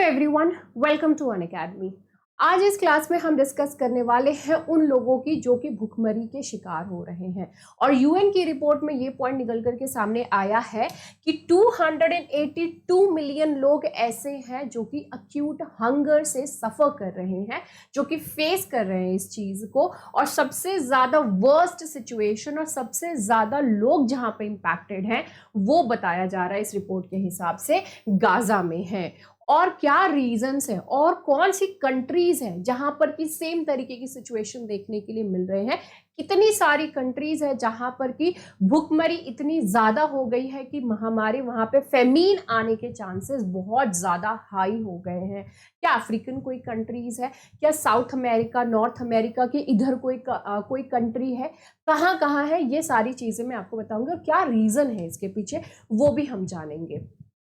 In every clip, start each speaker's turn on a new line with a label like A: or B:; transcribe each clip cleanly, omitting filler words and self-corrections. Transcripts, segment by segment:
A: Everyone, welcome to Unacademy. आज इस class में हम डिस्कस करने वाले हैं उन लोगों की जो कि भुखमरी के शिकार हो रहे हैं। और यूएन की रिपोर्ट में ये पॉइंट निकल करके सामने आया है कि 282 मिलियन लोग ऐसे हैं जो कि अक्यूट हंगर से सफर कर रहे हैं, जो कि फेस कर रहे हैं इस चीज को। और सबसे ज्यादा वर्स्ट सिचुएशन और सबसे ज्यादा लोग जहां पे इंपैक्टेड हैं वो बताया जा रहा है इस रिपोर्ट के हिसाब से गाजा में है। और क्या रीजंस है और कौन सी कंट्रीज हैं जहां पर कि सेम तरीके की सिचुएशन देखने के लिए मिल रहे हैं। कितनी सारी कंट्रीज है जहां पर कि भुखमरी इतनी ज्यादा हो गई है कि महामारी वहां पे फेमीन आने के चांसेस बहुत ज्यादा हाई हो गए हैं। क्या अफ्रीकन कोई कंट्रीज है, क्या साउथ अमेरिका, नॉर्थ अमेरिका के इधर कोई कंट्री है, कहाँ कहाँ है, ये सारी चीजें मैं आपको बताऊंगी और क्या रीजन है इसके पीछे वो भी हम जानेंगे।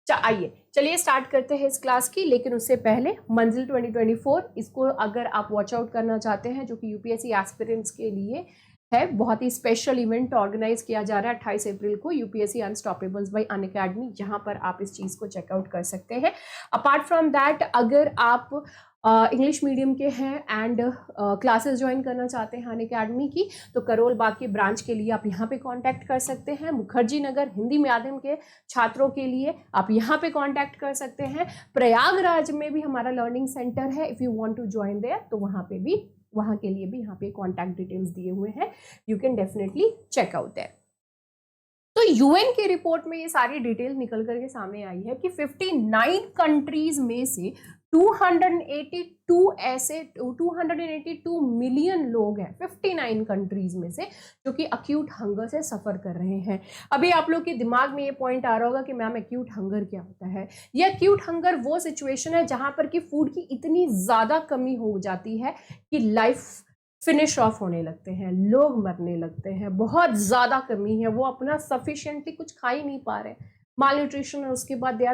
A: आइए चलिए स्टार्ट करते हैं इस क्लास की। लेकिन उससे पहले मंजिल 2024 इसको अगर आप वॉच आउट करना चाहते हैं, जो कि यूपीएससी एस्पिरेंट्स के लिए है, बहुत ही स्पेशल इवेंट ऑर्गेनाइज किया जा रहा है 28 अप्रैल को यूपीएससी अनस्टॉपेबल्स बाय अनअकैडमी। यहाँ पर आप इस चीज को चेकआउट कर सकते हैं। अपार्ट फ्रॉम दैट, अगर आप इंग्लिश मीडियम के हैं एंड क्लासेस ज्वाइन करना चाहते हैं अनअकैडमी की, तो करोल बाग के ब्रांच के लिए आप यहाँ पे कांटेक्ट कर सकते हैं। मुखर्जी नगर हिंदी माध्यम के छात्रों के लिए आप यहाँ पे कांटेक्ट कर सकते हैं। प्रयागराज में भी हमारा लर्निंग सेंटर है, if you want to join there, तो वहाँ के लिए भी यहाँ पे कॉन्टैक्ट डिटेल्स दिए हुए हैं, you can definitely check out there. तो यूएन की रिपोर्ट में ये सारी डिटेल निकल करके सामने आई है कि 59 कंट्रीज में से 282 मिलियन लोग हैं 59 कंट्रीज में से, जो कि अक्यूट हंगर से सफर कर रहे हैं। अभी आप लोग के दिमाग में ये पॉइंट आ रहा होगा कि मैम अक्यूट हंगर क्या होता है। ये अक्यूट हंगर वो सिचुएशन है जहां पर कि फूड की इतनी ज्यादा कमी हो जाती है कि लाइफ फिनिश ऑफ होने लगते हैं, लोग मरने लगते हैं, बहुत ज्यादा कमी है, वो अपना सफिशिएंटली कुछ खा ही नहीं पा रहे, माल न्यूट्रिशन है, उसके बाद दे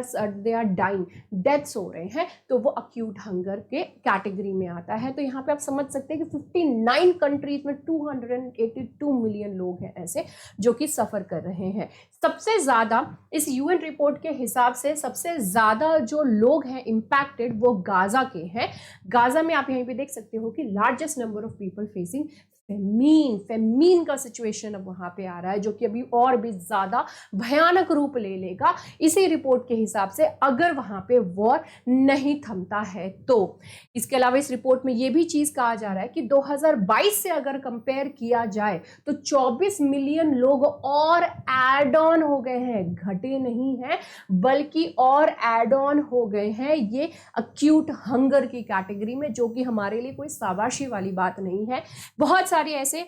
A: आर डाइंग, डेथ्स हो रहे हैं, तो वो अक्यूट हंगर के कैटेगरी में आता है। तो यहाँ पे आप समझ सकते हैं कि 59 कंट्रीज में 282 मिलियन लोग हैं ऐसे जो कि सफर कर रहे हैं। सबसे ज्यादा इस यूएन रिपोर्ट के हिसाब से सबसे ज्यादा जो लोग हैं इंपैक्टेड वो गाजा के हैं। गाजा में आप यहीं पे देख सकते हो कि largest number of people facing famine का सिचुएशन अब वहां पे आ रहा है, जो कि अभी और भी ज्यादा भयानक रूप ले लेगा इसी रिपोर्ट के हिसाब से, अगर वहां पे वॉर नहीं थमता है तो। इसके अलावा इस रिपोर्ट में यह भी चीज कहा जा रहा है कि 2022 से अगर कंपेयर किया जाए तो 24 मिलियन लोग और एड ऑन हो गए हैं, घटे नहीं हैं बल्कि और एड ऑन हो गए हैं ये अक्यूट हंगर की कैटेगरी में, जो कि हमारे लिए कोई शाबाशी वाली बात नहीं है। बहुत सारे ऐसे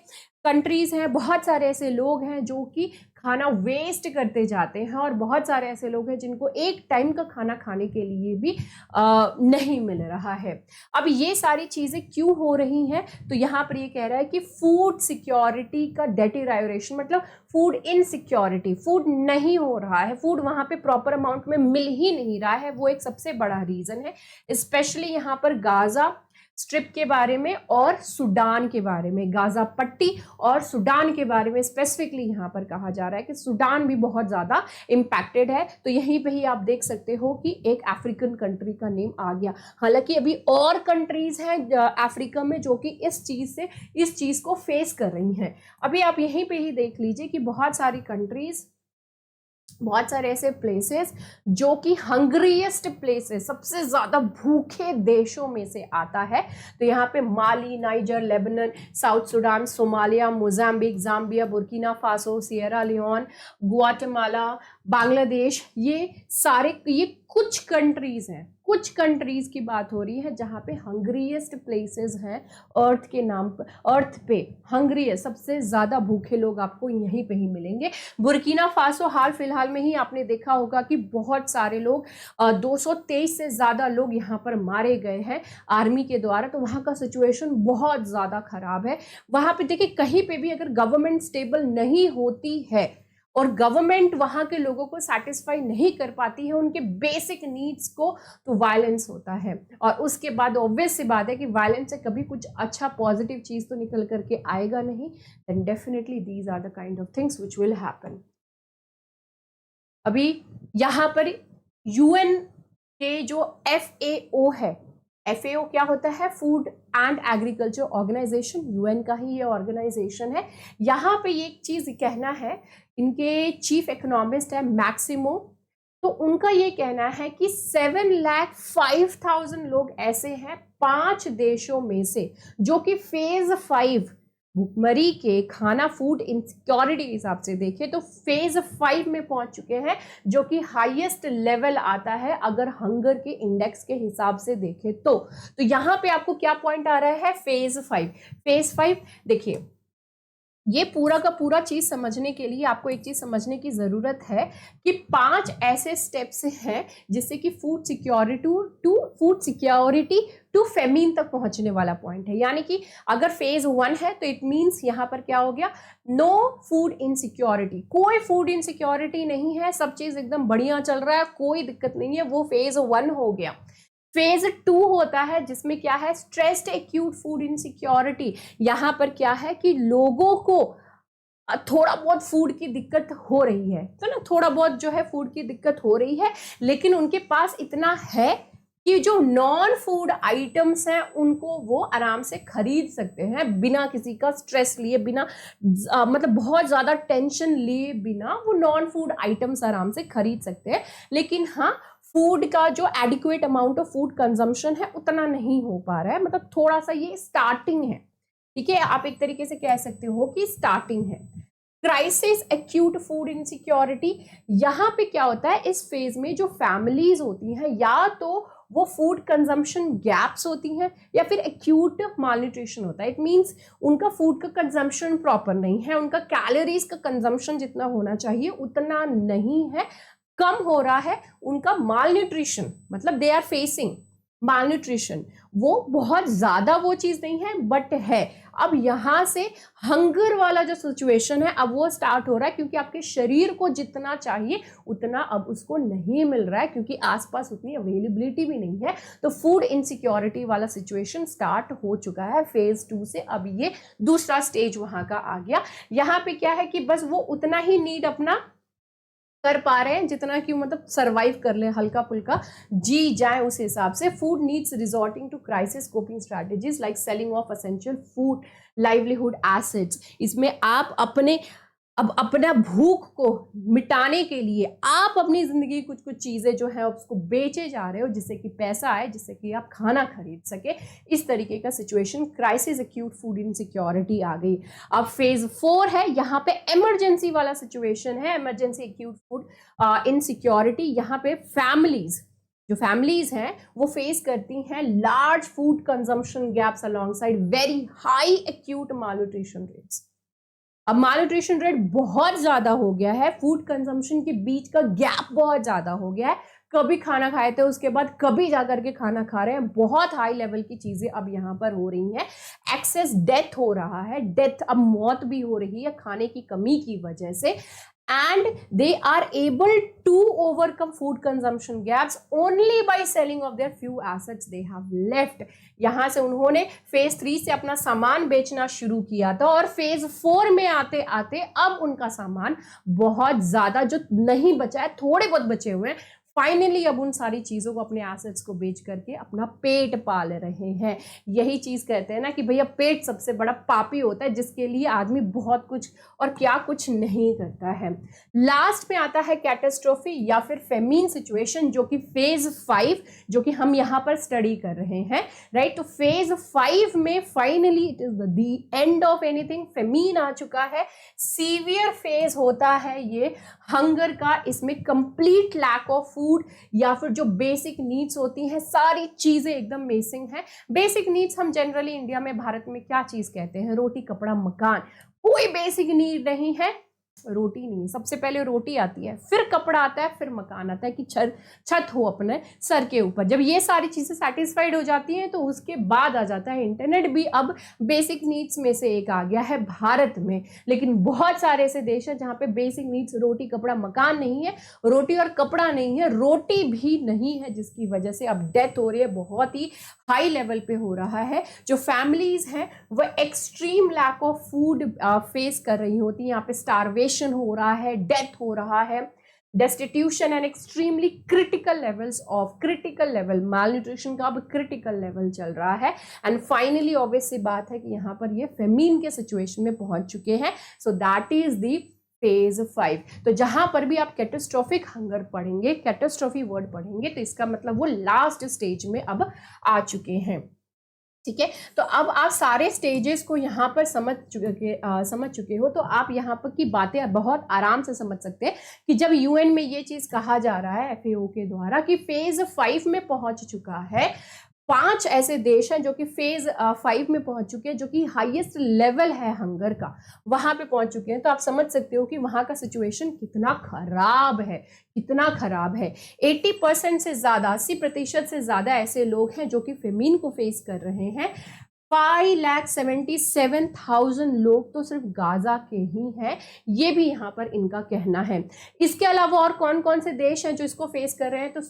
A: कंट्रीज हैं, बहुत सारे ऐसे लोग हैं जो कि खाना वेस्ट करते जाते हैं, और बहुत सारे ऐसे लोग हैं जिनको एक टाइम का खाना खाने के लिए भी नहीं मिल रहा है। अब ये सारी चीजें क्यों हो रही हैं, तो यहाँ पर ये कह रहा है कि फूड सिक्योरिटी का डेटेरायोरेशन, मतलब फूड इनसिक्योरिटी, फूड नहीं हो रहा है, फूड वहां पे प्रॉपर अमाउंट में मिल ही नहीं रहा है, वो एक सबसे बड़ा रीजन है। स्पेशली यहाँ पर गाजा स्ट्रिप के बारे में और सूडान के बारे में, गाजा पट्टी और सूडान के बारे में स्पेसिफिकली यहाँ पर कहा जा रहा है कि सूडान भी बहुत ज्यादा इंपैक्टेड है। तो यहीं पे ही आप देख सकते हो कि एक अफ्रीकन कंट्री का नेम आ गया। हालांकि अभी और कंट्रीज हैं अफ्रीका में जो कि इस चीज को फेस कर रही हैं। अभी आप यहीं पे ही देख लीजिए कि बहुत सारी कंट्रीज, बहुत सारे ऐसे प्लेसेस जो कि हंग्रीएस्ट प्लेसेस, सबसे ज्यादा भूखे देशों में से आता है। तो यहाँ पे Mali, Niger, Lebanon, South Sudan, Somalia, Mozambique, Zambia, Burkina Faso, Sierra Leone, Guatemala, Bangladesh, ये कुछ कंट्रीज हैं, कुछ कंट्रीज की बात हो रही है जहाँ पे हंग्रीएस्ट प्लेसेस हैं अर्थ के नाम पर, अर्थ पे हंग्रीएस्ट, सबसे ज्यादा भूखे लोग आपको यहीं पे ही मिलेंगे। बुर्किना फासो, हाल फिलहाल में ही आपने देखा होगा कि बहुत सारे लोग 223 से ज्यादा लोग यहाँ पर मारे गए हैं आर्मी के द्वारा। तो वहाँ का सिचुएशन बहुत ज्यादा खराब है। वहां पे देखिए कहीं पे भी अगर गवर्नमेंट स्टेबल नहीं होती है और गवर्नमेंट वहां के लोगों को सेटिस्फाई नहीं कर पाती है उनके बेसिक नीड्स को, तो वायलेंस होता है। और उसके बाद ऑब्वियस सी बात है कि वायलेंस से कभी कुछ अच्छा पॉजिटिव चीज तो निकल करके आएगा नहीं। Then definitely these are the kind of things which will happen. अभी यहाँ पर यूएन कि जो FAO है, FAO क्या होता है, food and agriculture organisation, UN का ही ये ऑर्गेनाइजेशन है। यहाँ पे ये एक चीज कहना है, इनके चीफ इकोनॉमिस्ट है मैक्सिमो, तो उनका ये कहना है कि 7,05,000 लोग ऐसे हैं 5 देशों में से जो कि फेज 5 भुखमरी के, खाना फूड इनसिक्योरिटी के हिसाब से देखें तो फेज 5 में पहुंच चुके हैं, जो कि हाईएस्ट लेवल आता है अगर हंगर के इंडेक्स के हिसाब से देखें तो यहां पे आपको क्या पॉइंट आ रहा है, फेज 5। फेज 5 देखिए, ये पूरा का पूरा चीज समझने के लिए आपको एक चीज समझने की जरूरत है कि 5 ऐसे स्टेप्स हैं जिससे कि फूड सिक्योरिटी टू फेमीन तक पहुंचने वाला पॉइंट है। यानी कि अगर फेज 1 है तो इट मींस यहां पर क्या हो गया, नो फूड इनसिक्योरिटी, कोई फूड इनसिक्योरिटी नहीं है, सब चीज एकदम बढ़िया चल रहा है, कोई दिक्कत नहीं है, वो फेज 1 हो गया। फेज 2 होता है जिसमें क्या है, स्ट्रेस्ड एक्यूट फूड इनसिक्योरिटी। यहां पर क्या है कि लोगों को थोड़ा बहुत फूड की दिक्कत हो रही है, तो ना थोड़ा बहुत जो है फूड की दिक्कत हो रही है, लेकिन उनके पास इतना है कि जो नॉन फूड आइटम्स हैं उनको वो आराम से खरीद सकते हैं बिना किसी का स्ट्रेस लिए, बिना मतलब बहुत ज्यादा टेंशन लिए बिना वो नॉन फूड आइटम्स आराम से खरीद सकते हैं। लेकिन हाँ, फूड का जो adequate amount of food consumption है उतना नहीं हो पा रहा है, मतलब थोड़ा सा ये स्टार्टिंग है, ठीक है, आप एक तरीके से कह सकते हो कि स्टार्टिंग है। क्राइसिस एक्यूट फूड इनसिक्योरिटी, यहां पे क्या होता है, इस फेज में जो फैमिलीज होती हैं या तो वो फूड कंजम्पशन गैप्स होती हैं या फिर एक्यूट मालन्यूट्रिशन होता है। इट मींस उनका फूड का कंजम्पशन प्रॉपर नहीं है, उनका कैलोरीज का कंजम्पशन जितना होना चाहिए उतना नहीं है, कम हो रहा है, उनका मालन्यूट्रिशन, मतलब दे आर फेसिंग मालन्यूट्रिशन, वो बहुत ज्यादा वो चीज नहीं है बट है। अब यहां से हंगर वाला जो सिचुएशन है अब वो स्टार्ट हो रहा है, क्योंकि आपके शरीर को जितना चाहिए उतना अब उसको नहीं मिल रहा है, क्योंकि आसपास उतनी अवेलेबिलिटी भी नहीं है, तो फूड इनसिक्योरिटी वाला सिचुएशन स्टार्ट हो चुका है फेज 2 से। अब ये दूसरा स्टेज वहां का आ गया। यहाँ पे क्या है कि बस वो उतना ही नीड अपना कर पा रहे हैं जितना कि मतलब सरवाइव कर ले, हल्का फुल्का जी जाए उस हिसाब से। Food needs resorting to crisis coping strategies like selling off essential food livelihood assets. इसमें आप अपना भूख को मिटाने के लिए आप अपनी जिंदगी कुछ कुछ चीजें जो है उसको बेचे जा रहे हो जिससे कि पैसा आए, जिससे कि आप खाना खरीद सके, इस तरीके का situation, crisis acute food insecurity आ गई। अब फेज 4 है, यहाँ पे इमरजेंसी वाला सिचुएशन है, इमरजेंसी एक्यूट फूड इनसिक्योरिटी। यहाँ पे जो फैमिलीज हैं वो फेस करती हैं large food consumption gaps alongside very high acute malnutrition rates. अब मालन्यूट्रिशन रेट बहुत ज्यादा हो गया है, फूड कंजम्पशन के बीच का गैप बहुत ज्यादा हो गया है, कभी खाना खाए थे उसके बाद कभी जाकर के खाना खा रहे हैं, बहुत हाई लेवल की चीजें अब यहाँ पर हो रही हैं। एक्सेस डेथ हो रहा है, डेथ अब मौत भी हो रही है खाने की कमी की वजह से, and they are able to overcome food consumption gaps only by selling of their few assets they have left। यहां से उन्होंने फेज 3 से अपना सामान बेचना शुरू किया था और फेज 4 में आते आते अब उनका सामान बहुत ज्यादा जो नहीं बचा है, थोड़े बहुत बचे हुए हैं, फाइनली अब उन सारी चीजों को, अपने एसेट्स को बेच करके अपना पेट पाल रहे हैं। यही चीज कहते हैं ना कि भैया पेट सबसे बड़ा पापी होता है जिसके लिए आदमी बहुत कुछ और क्या कुछ नहीं करता है। लास्ट में आता है कैटास्ट्रोफी या फिर फेमीन सिचुएशन, जो कि फेज 5 जो कि हम यहाँ पर स्टडी कर रहे हैं, राइट। तो फेज 5 में finally it is the end of anything, famine आ चुका है, सीवियर फेज होता है ये हंगर का। इसमें कंप्लीट लैक ऑफ फूड या फिर जो बेसिक नीड्स होती हैं सारी चीजें एकदम मिसिंग है। बेसिक नीड्स हम जनरली इंडिया में, भारत में क्या चीज कहते हैं, रोटी कपड़ा मकान। कोई बेसिक नीड नहीं है, रोटी नहीं, सबसे पहले रोटी आती है, फिर कपड़ा आता है, फिर मकान आता है कि छत हो अपने सर के ऊपर। जब ये सारी चीजें सेटिस्फाइड हो जाती हैं तो उसके बाद आ जाता है इंटरनेट भी। अब बेसिक नीड्स में से एक आ गया है भारत में, लेकिन बहुत सारे ऐसे देश हैं जहाँ पे बेसिक नीड्स रोटी कपड़ा मकान नहीं है, रोटी और कपड़ा नहीं है, रोटी भी नहीं है, जिसकी वजह से अब डेथ हो रही है, बहुत ही हाई लेवल पे हो रहा है। जो फैमिलीज हैं वह extreme lack of food face कर रही होती है, यहाँ पे स्टारवेशन हो रहा है, डेथ हो रहा है। Destitution and extremely critical levels of critical level, malnutrition का अब क्रिटिकल लेवल चल रहा है। एंड फाइनली ऑब्वियस सी बात है कि यहाँ पर ये फेमीन के सिचुएशन में पहुंच चुके हैं। So that is the phase 5। तो जहां पर भी आप कैटास्ट्रोफिक हंगर पढ़ेंगे, कैटास्ट्रोफी वर्ड पढ़ेंगे, तो इसका मतलब वो लास्ट स्टेज में अब आ चुके हैं। ठीक है, तो अब आप सारे स्टेजेस को यहाँ पर समझ चुके हो, तो आप यहाँ पर की बातें बहुत आराम से समझ सकते हैं कि जब यूएन में ये चीज कहा जा रहा है एफएओ के द्वारा कि फेज 5 में पहुंच चुका है, 5 ऐसे देश हैं जो कि फेज 5 में पहुंच चुके हैं, जो कि हाईएस्ट लेवल है हंगर का, वहां पे पहुंच चुके हैं। तो आप समझ सकते हो कि वहां का सिचुएशन कितना खराब है, कितना खराब है। 80% से ज्यादा, 80% से ज्यादा ऐसे लोग हैं जो कि फेमीन को फेस कर रहे हैं। 5,77,000 लोग तो सिर्फ गाजा के ही हैं, ये भी यहाँ पर इनका कहना है। इसके अलावा और कौन कौन से देश हैं जो इसको फेस कर रहे हैं, तो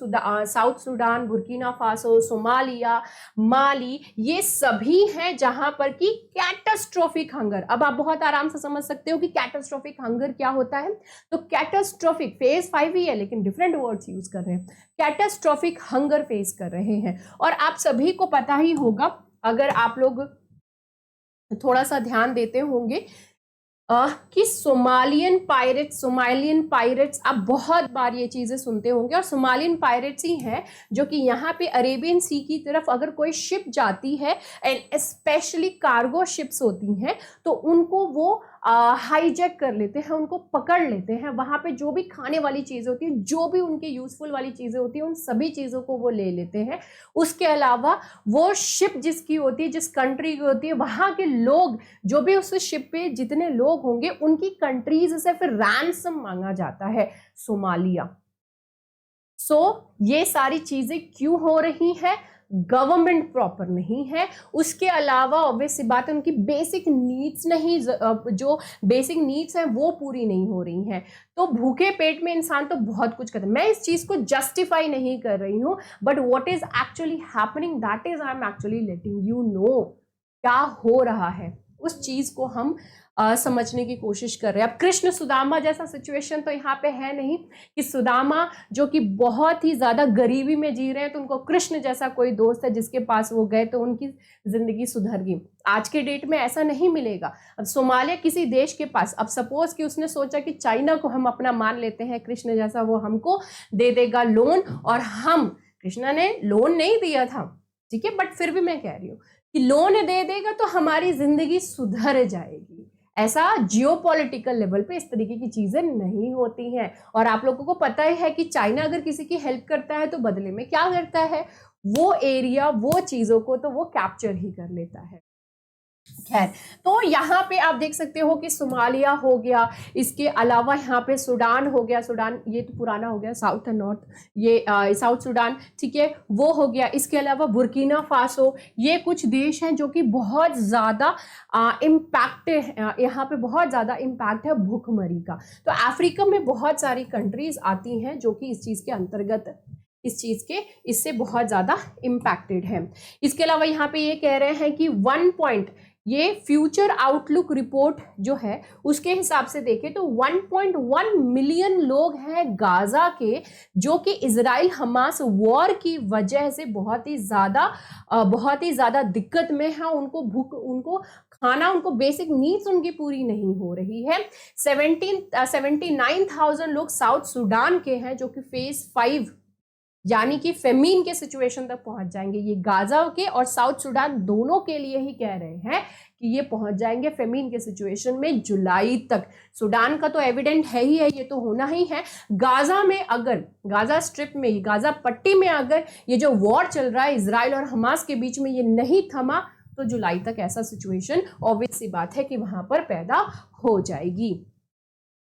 A: South Sudan, Burkina Faso, Somalia, Mali, ये सभी हैं जहां पर कि कैटास्ट्रोफिक हंगर। अब आप बहुत आराम से समझ सकते हो कि कैटास्ट्रोफिक हंगर क्या होता है। तो कैटास्ट्रोफिक फेज 5 ही है लेकिन डिफरेंट वर्ड्स यूज कर रहे हैं, कैटास्ट्रोफिक हंगर फेस कर रहे हैं। और आप सभी को पता ही होगा, अगर आप लोग थोड़ा सा ध्यान देते होंगे, कि सोमालियन पायरेट्स आप बहुत बार ये चीजें सुनते होंगे, और सोमालियन पायरेट्स ही हैं जो कि यहाँ पे अरेबियन सी की तरफ अगर कोई शिप जाती है, एंड स्पेशली कार्गो शिप्स होती हैं, तो उनको वो हाईजैक कर लेते हैं, उनको पकड़ लेते हैं। वहां पे जो भी खाने वाली चीजें होती हैं, जो भी उनके यूजफुल वाली चीजें होती हैं, उन सभी चीजों को वो ले लेते हैं। उसके अलावा वो शिप जिसकी होती है, जिस कंट्री की होती है, वहां के लोग, जो भी उस शिप पे जितने लोग होंगे, उनकी कंट्रीज से फिर रैंसम मांगा जाता है सोमालिया। ये सारी चीजें क्यों हो रही है? गवर्नमेंट प्रॉपर नहीं है, उसके अलावा ऑब्वियस सी बात है उनकी बेसिक नीड्स नहीं, जो बेसिक नीड्स हैं वो पूरी नहीं हो रही हैं। तो भूखे पेट में इंसान तो बहुत कुछ करता है। मैं इस चीज को जस्टिफाई नहीं कर रही हूं, but what is actually happening, that is I am actually letting you know क्या हो रहा है, उस चीज को हम समझने की कोशिश कर रहे हैं। अब कृष्ण सुदामा जैसा सिचुएशन तो यहाँ पे है नहीं कि सुदामा जो कि बहुत ही ज्यादा गरीबी में जी रहे हैं, तो उनको कृष्ण जैसा कोई दोस्त है जिसके पास वो गए तो उनकी जिंदगी सुधर गई। आज के डेट में ऐसा नहीं मिलेगा। अब सोमालिया किसी देश के पास, अब सपोज कि उसने सोचा कि चाइना को हम अपना मान लेते हैं कृष्ण जैसा, वो हमको दे देगा लोन, और हम, कृष्णा ने लोन नहीं दिया था, ठीक है, बट फिर भी मैं कह रही हूँ कि लोन दे देगा तो हमारी जिंदगी सुधर जाएगी। ऐसा जियोपॉलिटिकल लेवल पे इस तरीके की चीजें नहीं होती हैं। और आप लोगों को पता ही है कि चाइना अगर किसी की हेल्प करता है तो बदले में क्या करता है, वो एरिया, वो चीजों को तो वो कैप्चर ही कर लेता है। खैर, तो यहाँ पे आप देख सकते हो कि सोमालिया हो गया, इसके अलावा यहाँ पे सूडान हो गया, सूडान ये तो पुराना हो गया, साउथ एंड नॉर्थ, ये साउथ सूडान, ठीक है, वो हो गया। इसके अलावा बुर्किना फासो, ये कुछ देश हैं जो कि बहुत ज़्यादा इम्पैक्ट, यहाँ पे बहुत ज़्यादा इम्पैक्ट है भूखमरी का। तो अफ्रीका में बहुत सारी कंट्रीज आती हैं जो कि इस चीज़ के अंतर्गत, इस चीज के, इससे बहुत ज्यादा इम्पैक्टेड है। इसके अलावा यहाँ पे ये कह रहे हैं कि 1 पॉइंट, ये फ्यूचर आउटलुक रिपोर्ट जो है उसके हिसाब से देखें तो 1.1 मिलियन लोग हैं गाजा के, जो कि इजराइल हमास वॉर की वजह से बहुत ही ज्यादा दिक्कत में है। उनको भूख, उनको खाना, उनको बेसिक नीड्स उनकी पूरी नहीं हो रही है। 79,000 लोग साउथ सूडान के हैं जो कि फेज 5 यानी कि फेमीन के सिचुएशन तक पहुंच जाएंगे। ये गाजा के और साउथ सूडान दोनों के लिए ही कह रहे हैं कि ये पहुंच जाएंगे फेमीन के सिचुएशन में जुलाई तक। सूडान का तो एविडेंट है ही है, ये तो होना ही है। गाजा में अगर, गाजा स्ट्रिप में, गाजा पट्टी में अगर ये जो वॉर चल रहा है इजराइल और हमास के बीच में, ये नहीं थमा तो जुलाई तक ऐसा सिचुएशन ऑब्वियस सी बात है कि वहां पर पैदा हो जाएगी।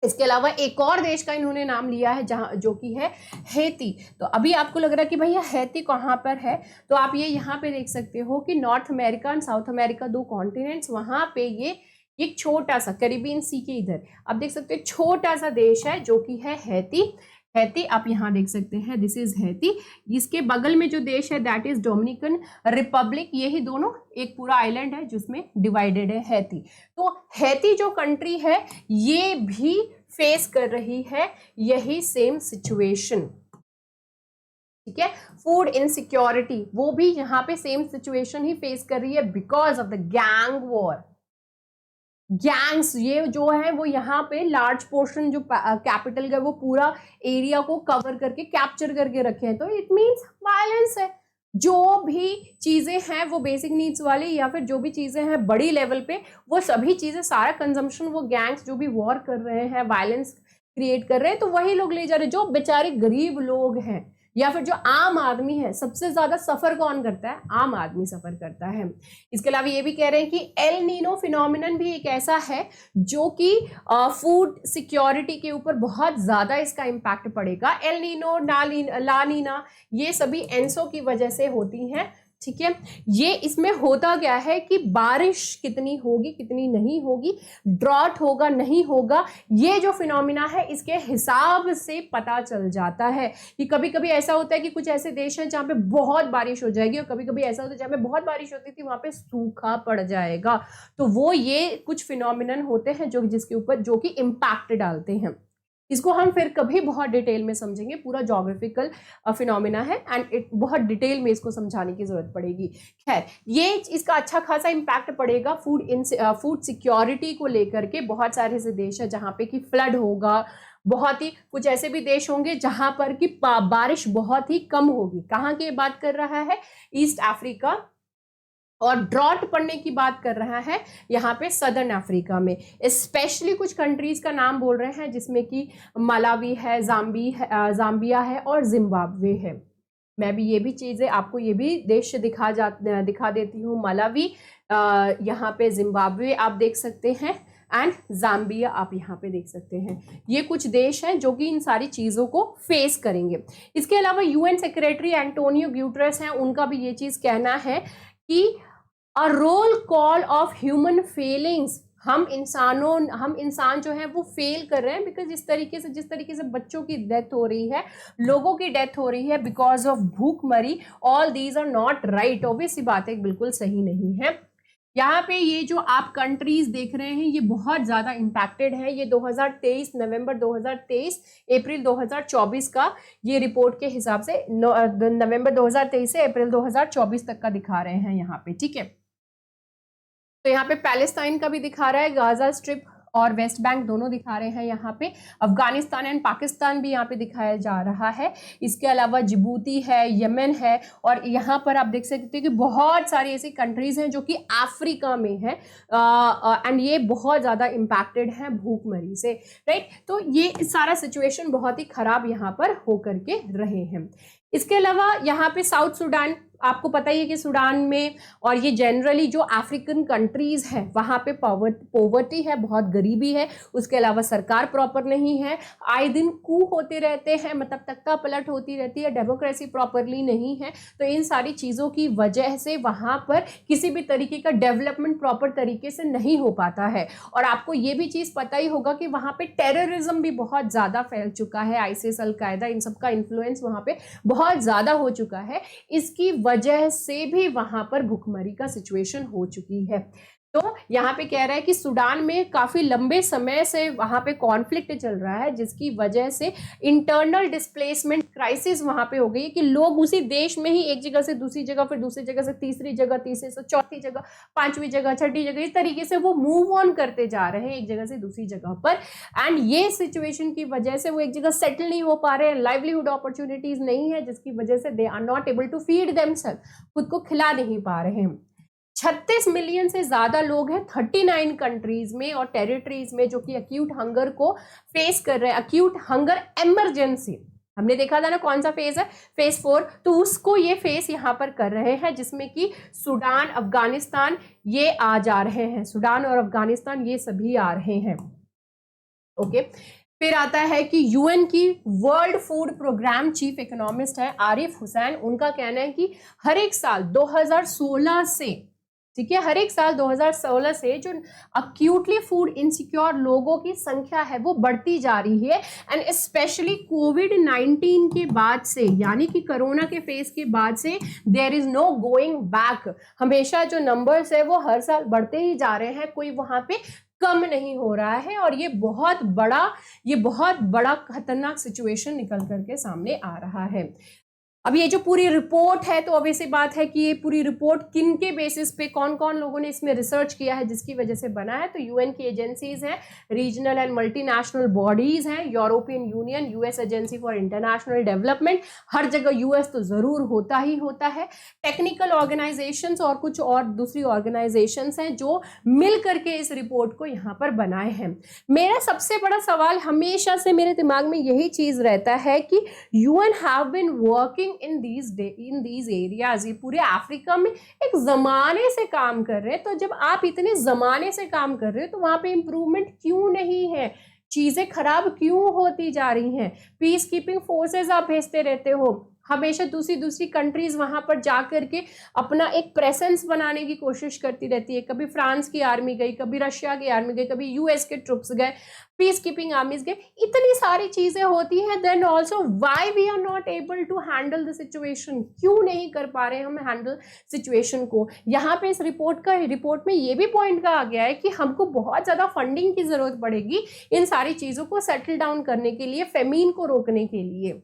A: इसके अलावा एक और देश का इन्होंने नाम लिया है जहां, जो कि है हैती। तो अभी आपको लग रहा है कि भैया हैती कहाँ पर है, तो आप ये यहाँ पे देख सकते हो कि north America and south America, 2 continents, वहां पे ये एक छोटा सा कैरिबियन सी के इधर आप देख सकते हो छोटा सा देश है जो कि है हैती। हैती आप यहाँ देख सकते हैं, दिस इज हैती। इसके बगल में जो देश है दैट इज डोमिनिकन रिपब्लिक। यही दोनों एक पूरा आइलैंड है जिसमें डिवाइडेड है हैती। तो हैती जो कंट्री है ये भी फेस कर रही है यही सेम सिचुएशन। ठीक है, फूड इनसिक्योरिटी वो भी यहाँ पे सेम सिचुएशन ही फेस कर रही है because of the gang war. Gangs ये जो है वो यहाँ पे लार्ज पोर्शन जो कैपिटल का वो पूरा एरिया को कवर करके कैप्चर करके रखे हैं, तो इट मीन्स वायलेंस है। जो भी चीजें हैं वो बेसिक नीड्स वाली या फिर जो भी चीजें हैं बड़ी लेवल पे, वो सभी चीजें सारा कंजम्पशन वो गैंग्स जो भी वॉर कर रहे हैं, वायलेंस क्रिएट कर रहे हैं, तो वही लोग ले जा रहे हैं। जो बेचारे गरीब लोग हैं या फिर जो आम आदमी है, सबसे ज्यादा सफर कौन करता है? आम आदमी सफर करता है। इसके अलावा ये भी कह रहे हैं कि एल नीनो फिनोमिनन भी एक ऐसा है जो कि फूड सिक्योरिटी के ऊपर बहुत ज्यादा इसका इम्पैक्ट पड़ेगा। एल नीनो, ला नीना, ये सभी एंसो की वजह से होती हैं। ठीक है, ये इसमें होता क्या है कि बारिश कितनी होगी कितनी नहीं होगी, ड्रॉट होगा नहीं होगा, ये जो फिनोमिना है इसके हिसाब से पता चल जाता है। कि कभी कभी ऐसा होता है कि कुछ ऐसे देश हैं जहाँ पे बहुत बारिश हो जाएगी और कभी कभी ऐसा होता है जहाँ पे बहुत बारिश होती थी वहां पे सूखा पड़ जाएगा। तो वो ये कुछ फिनोमिनन होते हैं जो जिसके ऊपर जो कि इम्पैक्ट डालते हैं। इसको हम फिर कभी बहुत डिटेल में समझेंगे, पूरा ज्योग्राफिकल फिनोमिना है एंड बहुत डिटेल में इसको समझाने की जरूरत पड़ेगी। खैर, ये इसका अच्छा खासा इम्पैक्ट पड़ेगा फूड सिक्योरिटी को लेकर के। बहुत सारे ऐसे देश है जहाँ पे कि फ्लड होगा, बहुत ही कुछ ऐसे भी देश होंगे जहां पर कि बारिश बहुत ही कम होगी। कहाँ की बात कर रहा है? East Africa. और ड्रॉट पड़ने की बात कर रहा है यहाँ पे सदर्न अफ्रीका में। स्पेशली कुछ कंट्रीज का नाम बोल रहे हैं जिसमें कि मलावी है, जाम्बिया है और जिम्बाब्वे है। मैं भी ये भी चीज़ें आपको ये भी देश दिखा देती हूँ। मलावी, यहाँ पे जिम्बाब्वे आप देख सकते हैं एंड जाम्बिया आप यहाँ पे देख सकते हैं। ये कुछ देश हैं जो कि इन सारी चीज़ों को फेस करेंगे। इसके अलावा यूएन सेक्रेटरी एंटोनियो ग्यूटेरेस हैं, उनका भी ये चीज़ कहना है कि a roll call of human Fehling's, हम इंसान जो है वो फेल कर रहे हैं बिकॉज जिस तरीके से बच्चों की डेथ हो रही है, लोगों की डेथ हो रही है बिकॉज ऑफ भूखमरी, all these are not right. Obvious सी बात है, बिल्कुल सही नहीं है। यहाँ पे ये जो आप कंट्रीज देख रहे हैं ये बहुत ज़्यादा इम्पैक्टेड है। ये 2023 नवंबर 2023 अप्रैल 2024 का ये रिपोर्ट के हिसाब से नवंबर 2023 से अप्रैल 2024 तक का दिखा रहे हैं यहाँ पे। ठीक है, तो यहाँ पे पैलेस्टाइन का भी दिखा रहा है, गाजा स्ट्रिप और वेस्ट बैंक दोनों दिखा रहे हैं यहाँ पे। अफगानिस्तान एंड पाकिस्तान भी यहाँ पे दिखाया जा रहा है। इसके अलावा जिबूती है, यमन है और यहाँ पर आप देख सकते हो कि बहुत सारी ऐसी कंट्रीज हैं जो कि अफ्रीका में है एंड ये बहुत ज़्यादा इम्पैक्टेड हैं भूखमरी से, राइट। तो ये सारा सिचुएशन बहुत ही खराब यहाँ पर होकर के रहे हैं। इसके अलावा यहाँ पे साउथ सुडान, आपको पता ही है कि सुडान में और ये जनरली जो अफ्रीकन कंट्रीज हैं वहाँ पे पॉवर्टी है, बहुत गरीबी है। उसके अलावा सरकार प्रॉपर नहीं है, आए दिन कू होते रहते हैं, मतलब तख्ता पलट होती रहती है, डेमोक्रेसी प्रॉपरली नहीं है। तो इन सारी चीज़ों की वजह से वहाँ पर किसी भी तरीके का डेवलपमेंट प्रॉपर तरीके से नहीं हो पाता है। और आपको ये भी चीज़ पता ही होगा कि वहाँ पे टेररिज्म भी बहुत ज़्यादा फैल चुका है। आईसिस, अलकायदा, इन सब का इन्फ्लुएंस वहाँ पे बहुत ज़्यादा हो चुका है। इसकी वजह से भी वहां पर भूखमरी का सिचुएशन हो चुकी है। तो यहाँ पे कह रहा है कि सूडान में काफी लंबे समय से वहां पे कॉन्फ्लिक्ट चल रहा है जिसकी वजह से इंटरनल डिस्प्लेसमेंट क्राइसिस वहां पे हो गई है कि लोग उसी देश में ही एक जगह से दूसरी जगह, फिर दूसरी जगह से तीसरी जगह, तीसरी से चौथी जगह, पांचवी जगह, छठी जगह, इस तरीके से वो मूव ऑन करते जा रहे हैं एक जगह से दूसरी जगह पर। एंड ये सिचुएशन की वजह से वो एक जगह सेटल नहीं हो पा रहे हैं, लाइवलीहुड अपॉर्चुनिटीज नहीं है, जिसकी वजह से they are not able to feed themselves, खुद को खिला नहीं पा रहे हैं। 36 मिलियन से ज्यादा लोग हैं 39 कंट्रीज में और टेरिटरीज में जो कि अक्यूट हंगर को फेस कर रहे हैं। अक्यूट हंगर इमरजेंसी हमने देखा था ना, कौन सा फेज है? फेज 4। तो उसको ये फेस यहाँ पर कर रहे हैं जिसमें कि सूडान, अफगानिस्तान ये आ जा रहे हैं। सूडान और अफगानिस्तान ये सभी आ रहे हैं। ओके, फिर आता है कि यूएन की world food programme chief economist है आरिफ हुसैन। उनका कहना है कि हर एक साल 2016 से, ठीक है, हर एक साल 2016 से जो अक्यूटली फूड इनसिक्योर लोगों की संख्या है वो बढ़ती जा रही है। एंड स्पेशली कोविड-19 के बाद से, यानी कि कोरोना के फेज के बाद से there is no going back. हमेशा जो नंबर्स है वो हर साल बढ़ते ही जा रहे हैं, कोई वहां पे कम नहीं हो रहा है और ये बहुत बड़ा खतरनाक सिचुएशन निकल करके सामने आ रहा है। अब ये जो पूरी रिपोर्ट है, तो ऑब्वियसली बात है कि ये पूरी रिपोर्ट किन के बेसिस पे, कौन कौन लोगों ने इसमें रिसर्च किया है जिसकी वजह से बना है। तो यूएन की एजेंसीज हैं, रीजनल एंड मल्टीनेशनल बॉडीज हैं, European Union, US agency for international development, हर जगह यूएस तो जरूर होता ही होता है, टेक्निकल ऑर्गेनाइजेशंस और कुछ और दूसरी ऑर्गेनाइजेशंस हैं जो मिल करके इस रिपोर्ट को यहाँ पर बनाए हैं। मेरा सबसे बड़ा सवाल हमेशा से मेरे दिमाग में यही चीज रहता है कि UN have been working in these areas, ये पूरे अफ्रीका में एक जमाने से काम कर रहे हैं। तो जब आप इतने जमाने से काम कर रहे हो तो वहां पे इंप्रूवमेंट क्यों नहीं है, चीजें खराब क्यों होती जा रही हैं? पीस कीपिंग फोर्सेस आप भेजते रहते हो, हमेशा दूसरी कंट्रीज वहां पर जा करके अपना एक प्रेजेंस बनाने की कोशिश करती रहती है। कभी फ्रांस की आर्मी गई, कभी रशिया की आर्मी गई, कभी यूएस के ट्रुप्स गए, पीस कीपिंग आर्मीज गए, इतनी सारी चीजें होती हैं। Then also why we are not able to handle the situation, क्यों नहीं कर पा रहे हम हैंडल सिचुएशन को? यहाँ पे इस रिपोर्ट में ये भी पॉइंट कहा गया है कि हमको बहुत ज्यादा फंडिंग की जरूरत पड़ेगी इन सारी चीजों को सेटल डाउन करने के लिए, फेमीन को रोकने के लिए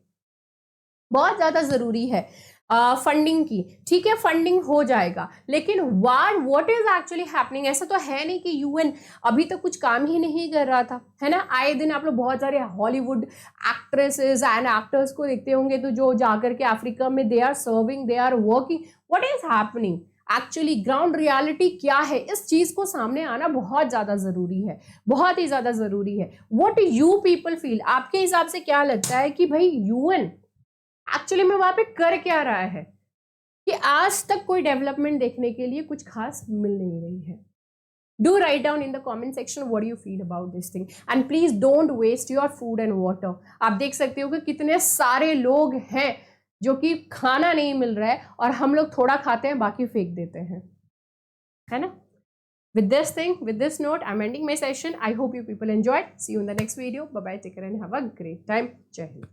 A: बहुत ज्यादा जरूरी है फंडिंग की। ठीक है, फंडिंग हो जाएगा, लेकिन व्हाट इज एक्चुअली हैपनिंग? ऐसा तो है नहीं कि यूएन अभी तक कुछ काम ही नहीं कर रहा था, है ना। आए दिन आप लोग बहुत सारे हॉलीवुड एक्ट्रेसेस एंड एक्टर्स को देखते होंगे, तो जो जाकर के अफ्रीका में they are serving, they are working. What is happening actually, ground reality क्या है, इस चीज को सामने आना बहुत ज्यादा जरूरी है, बहुत ही ज्यादा जरूरी है। व्हाट यू पीपल फील, आपके हिसाब से क्या लगता है कि भाई यूएन एक्चुअली में वहां पे कर क्या रहा है कि आज तक कोई डेवलपमेंट देखने के लिए कुछ खास मिल नहीं रही है? Do write down in the comment section what you feel about this thing, and please don't waste your food and water. आप देख सकते हो कि कितने सारे लोग हैं जो कि खाना नहीं मिल रहा है और हम लोग थोड़ा खाते हैं बाकी फेंक देते हैं, है ना। With this note, I'm ending my session. I hope you people enjoyed. See you in the next video. Bye bye. Take care and have a great time. Jai Hind.